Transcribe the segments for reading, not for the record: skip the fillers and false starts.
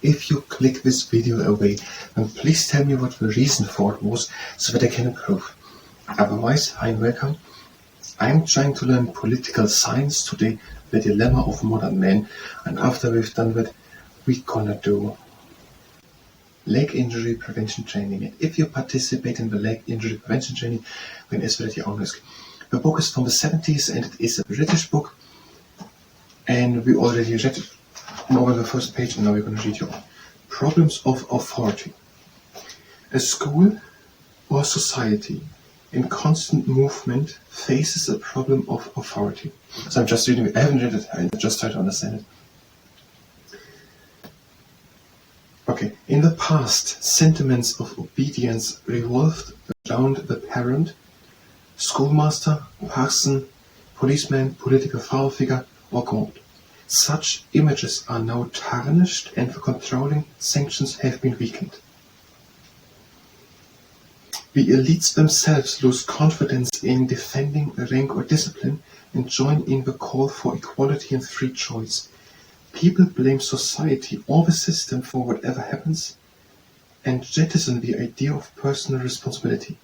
if you click this video away, then please tell me what the reason for it was so that I can improve. Otherwise, hi and welcome. I'm trying to learn political science today, the dilemma of modern man, and after we've done that, we're gonna do leg injury prevention training. And if you participate in the leg injury prevention training, then it's at your own risk. The book is from the 70s and it is a British book, and we already read more than the first page, and now we're going to read you on. Problems of authority. A school or society in constant movement faces a problem of authority. So I'm just reading it. I haven't read it, I just try to understand it. Okay, in the past, sentiments of obedience revolved around the parent, schoolmaster, parson, policeman, political father figure, or god. Such images are now tarnished and the controlling sanctions have been weakened. The elites themselves lose confidence in defending rank or discipline and join in the call for equality and free choice. People blame society or the system for whatever happens and jettison the idea of personal responsibility.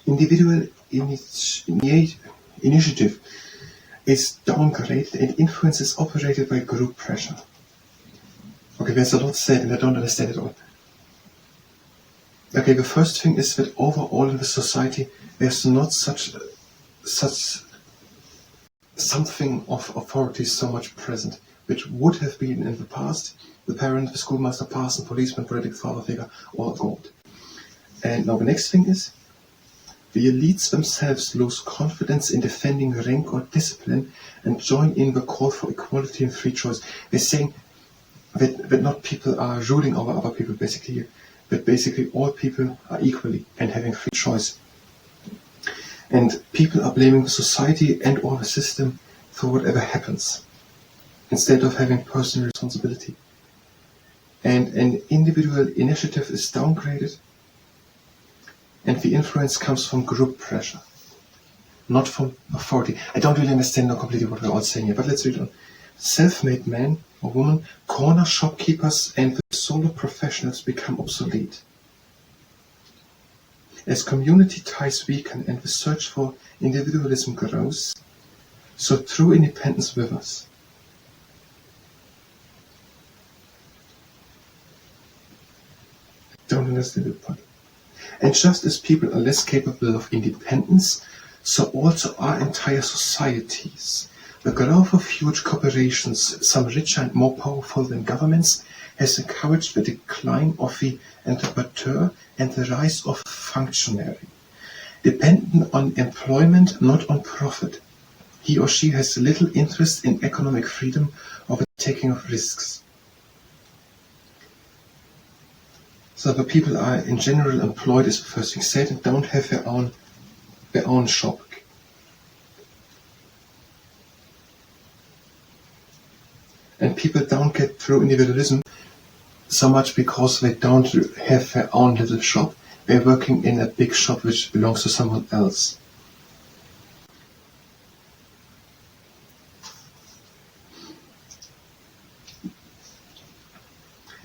Individual initiative is downgraded and influence is operated by group pressure. Okay, there's a lot said and I don't understand it all. Okay, the first thing is that overall in the society there's not such something of authority so much present, which would have been in the past the parent, the schoolmaster, parson, policeman, political father figure, or god. And now the next thing is, the elites themselves lose confidence in defending rank or discipline and join in the call for equality and free choice. They're saying that not people are ruling over other people, basically, but basically all people are equally and having free choice. And people are blaming the society and or the system for whatever happens, instead of having personal responsibility. And an individual initiative is downgraded, and the influence comes from group pressure, not from authority. I don't really understand now completely what we're all saying here, but let's read on. Self-made man or woman, corner shopkeepers and the solo professionals become obsolete. As community ties weaken and the search for individualism grows, so true independence withers. I don't understand the point. And just as people are less capable of independence, so also are entire societies. The growth of huge corporations, some richer and more powerful than governments, has encouraged the decline of the entrepreneur and the rise of functionary. Dependent on employment, not on profit, he or she has little interest in economic freedom or the taking of risks. So the people are in general employed, as the first thing said, and don't have their own shop. And people don't get through individualism so much because they don't have their own little shop. They're working in a big shop which belongs to someone else.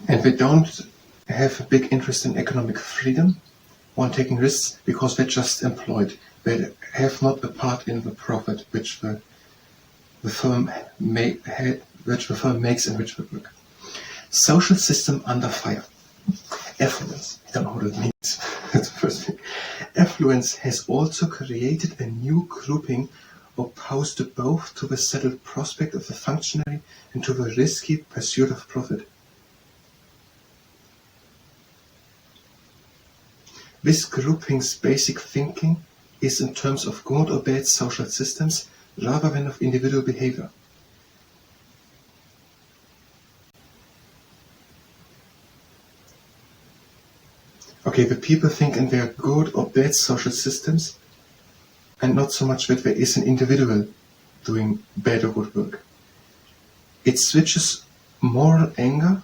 And they don't have a big interest in economic freedom or taking risks because they're just employed. They have not a part in the profit which the firm makes and which they work. Social system under fire. Affluence. I don't know what it means. That's the first thing. Affluence has also created a new grouping opposed to both to the settled prospect of the functionary and to the risky pursuit of profit. This grouping's basic thinking is in terms of good or bad social systems rather than of individual behavior. Okay, the people think in their good or bad social systems and not so much that there is an individual doing bad or good work. It switches moral anger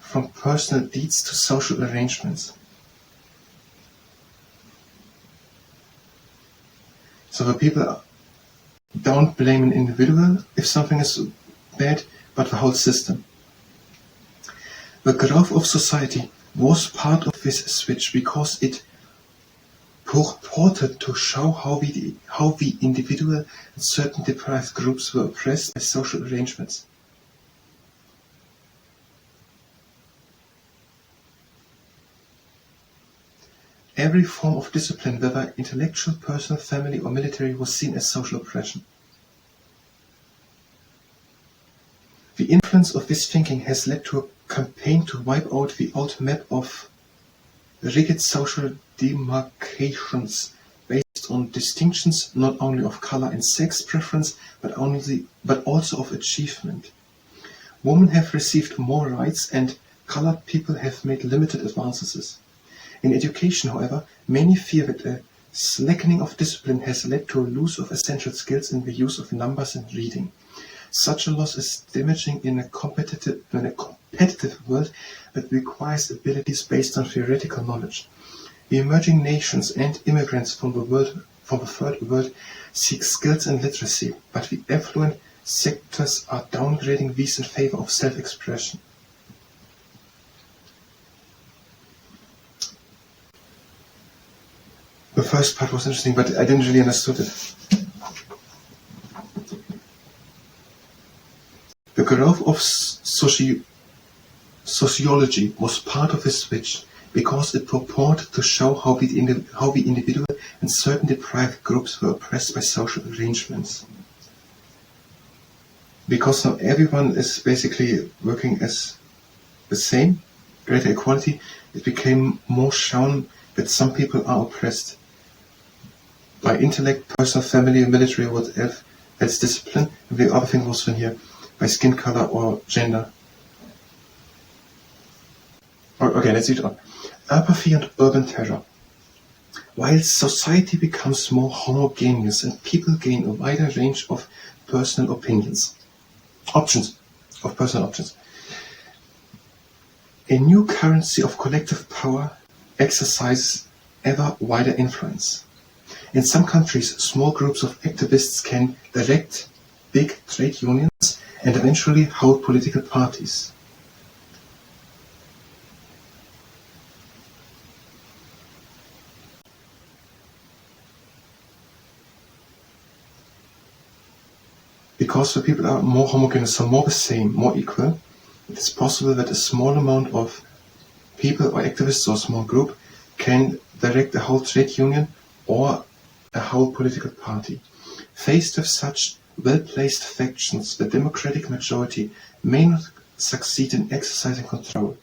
from personal deeds to social arrangements. So the people don't blame an individual if something is bad, but the whole system. The growth of society was part of this switch because it purported to show how the individual and certain deprived groups were oppressed by social arrangements. Every form of discipline, whether intellectual, personal, family, or military, was seen as social oppression. The influence of this thinking has led to a campaign to wipe out the old map of rigid social demarcations based on distinctions not only of color and sex preference, but also of achievement. Women have received more rights and colored people have made limited advances. In education, however, many fear that a slackening of discipline has led to a loss of essential skills in the use of numbers and reading. Such a loss is damaging in a competitive world that requires abilities based on theoretical knowledge. The emerging nations and immigrants from the third world seek skills and literacy, but the affluent sectors are downgrading these in favor of self-expression. The first part was interesting, but I didn't really understand it. The growth of sociology was part of this switch because it purported to show how the individual and certain deprived groups were oppressed by social arrangements. Because now everyone is basically working as the same, greater equality, it became more shown that some people are oppressed by intellect, personal, family, military, or whatever else discipline, and the other thing was from here, by skin color or gender. Okay, let's read on. Apathy and urban terror. While society becomes more homogeneous and people gain a wider range of personal options, a new currency of collective power exercises ever wider influence. In some countries, small groups of activists can direct big trade unions and eventually hold political parties. Because the people are more homogeneous, so more the same, more equal, it is possible that a small amount of people or activists or a small group can direct a whole trade union or a whole political party. Faced with such well-placed factions, the democratic majority may not succeed in exercising control.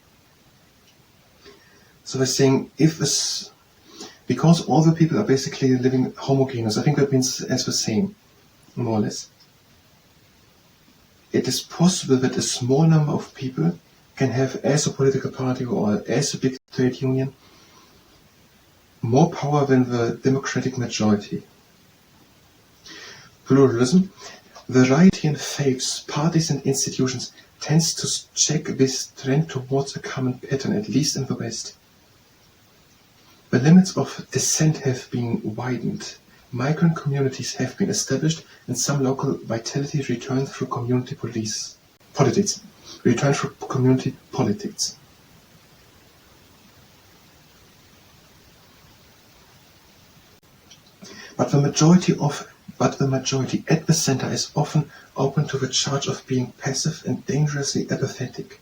So they're saying, because all the people are basically living homogeneous, I think that means as the same, more or less. It is possible that a small number of people can have, as a political party or as a big trade union, more power than the democratic majority. Pluralism, variety in faiths, parties and institutions tends to check this trend towards a common pattern, at least in the West. The limits of dissent have been widened. Migrant communities have been established and some local vitality returned through community politics. But the majority at the center is often open to the charge of being passive and dangerously apathetic.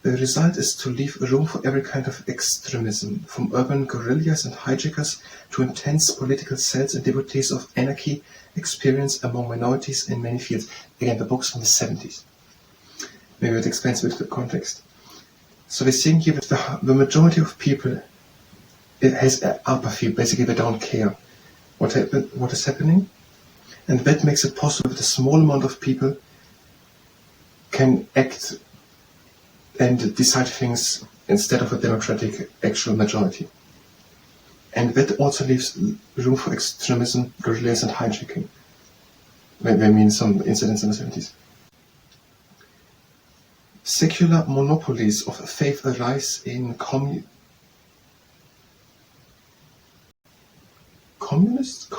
The result is to leave room for every kind of extremism, from urban guerrillas and hijackers to intense political cells and devotees of anarchy experienced among minorities in many fields. Again, the book's from the 70s. Maybe it explains a bit of the context. So they're saying here that the majority of people has apathy, basically they don't care what is happening, and that makes it possible that a small amount of people can act and decide things instead of a democratic actual majority. And that also leaves room for extremism, guerrillas and hijacking. I mean some incidents in the 70s. Secular monopolies of faith arise in communist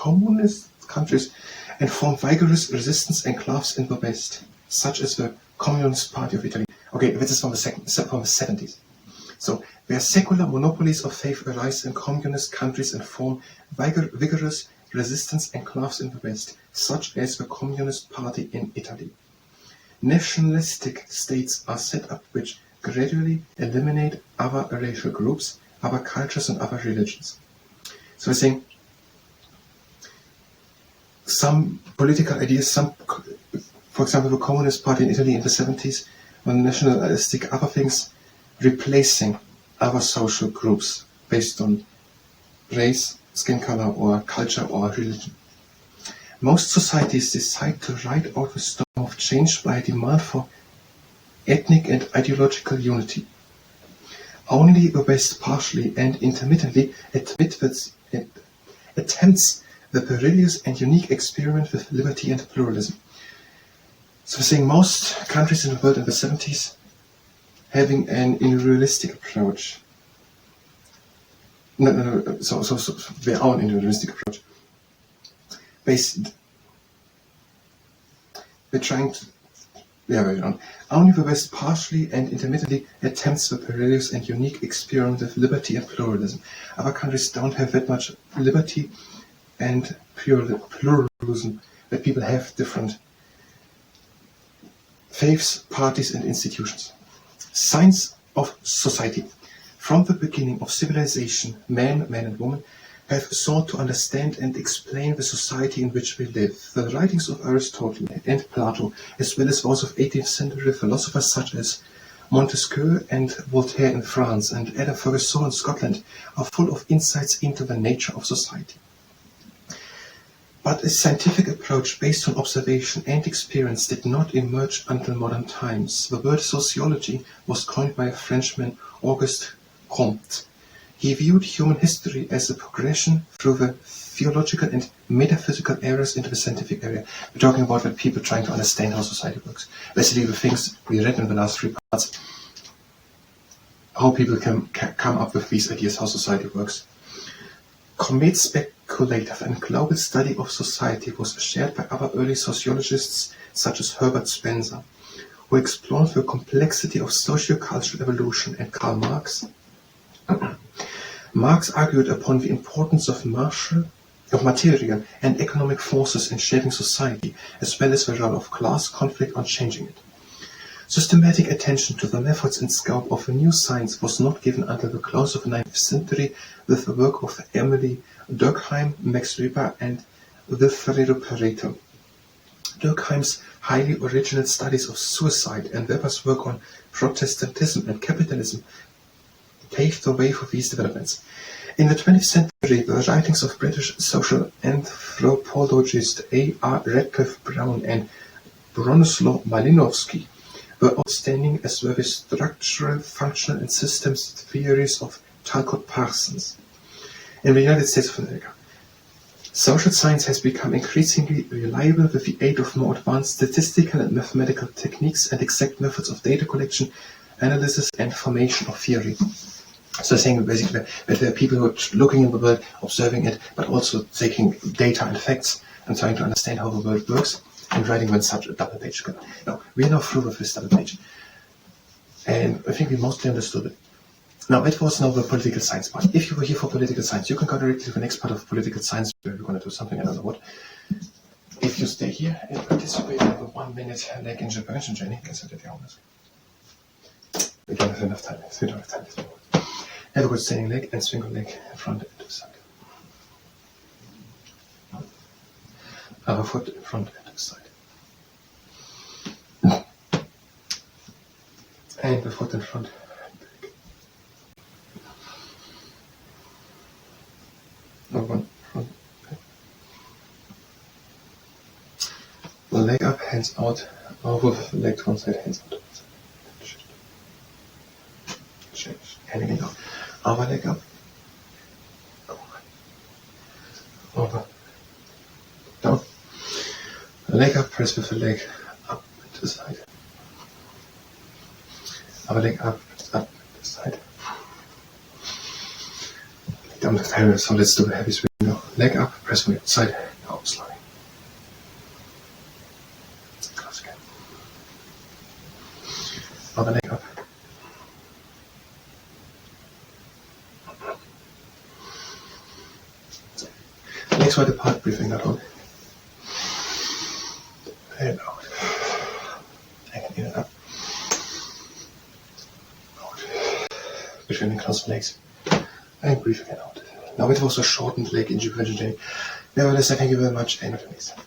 countries and form vigorous resistance enclaves in the West, such as the Communist Party of Italy. Okay, this is from the 70s. So, where secular monopolies of faith arise in communist countries and form vigorous resistance enclaves in the West, such as the Communist Party in Italy. Nationalistic states are set up which gradually eliminate other racial groups, other cultures and other religions. So I think some political ideas, for example, the Communist Party in Italy in the 70s, were nationalistic, other things replacing other social groups based on race, skin color, or culture or religion. Most societies decide to ride out the storm of change by a demand for ethnic and ideological unity. Only the West partially and intermittently attempts the perilous and unique experiment with liberty and pluralism. So we're seeing most countries in the world in the 70s having an individualistic approach. So their own individualistic approach. We're trying to, only the West partially and intermittently attempts the perilous and unique experiment of liberty and pluralism. Other countries don't have that much liberty and pluralism, that people have different faiths, parties and institutions. Science of society. From the beginning of civilization, man and woman have sought to understand and explain the society in which we live. The writings of Aristotle and Plato, as well as those of 18th century philosophers such as Montesquieu and Voltaire in France and Adam Ferguson in Scotland, are full of insights into the nature of society. But a scientific approach based on observation and experience did not emerge until modern times. The word sociology was coined by a Frenchman, Auguste Comte. He viewed human history as a progression through the theological and metaphysical areas into the scientific area. We're talking about the people trying to understand how society works. Basically, the things we read in the last three parts, how people can come up with these ideas, how society works. Comte's speculative and global study of society was shared by other early sociologists such as Herbert Spencer, who explored the complexity of socio-cultural evolution, and Karl Marx. Marx argued upon the importance of material and economic forces in shaping society, as well as the role of class conflict on changing it. Systematic attention to the methods and scope of a new science was not given until the close of the 19th century with the work of Emily Durkheim, Max Weber and Wilfredo Pareto. Durkheim's highly original studies of suicide and Weber's work on Protestantism and capitalism paved the way for these developments. In the 20th century, the writings of British social anthropologist A. R. Radcliffe Brown and Bronislaw Malinowski were outstanding, as were the structural, functional and systems theories of Talcott Parsons. In the United States of America, social science has become increasingly reliable with the aid of more advanced statistical and mathematical techniques and exact methods of data collection, analysis and formation of theory. So saying basically that there are people who are looking in the world, observing it, but also taking data and facts and trying to understand how the world works and writing them such a double page. Now, we are now through with this double page. And I think we mostly understood it. Now, that was now the political science part. If you were here for political science, you can go directly to the next part of political science where we're going to do something, I don't know what. If you stay here and participate in the 1 minute leg intervention training, we don't have enough time. We don't have time. Have a good standing leg and swing your leg in front and to the side. Other foot in front and to the side. And the foot in front and back. One, front, back. The leg up, hands out. Over the leg to one side, hands out to one side. Change. And again down. Other leg up. Over. Down. Leg up, press with the leg up and to the side. Other leg up and to the side. Leg down with the heavy, so let's do the heavy swing now. Leg up, press from the outside, now slowly. Close again. Other leg up. Next wide apart, breathing out on. And out. And in and up. Out. Between the closed legs. And breathe again out. Now it was a shortened leg injury prevention training. Nevertheless, I thank you very much and until next time.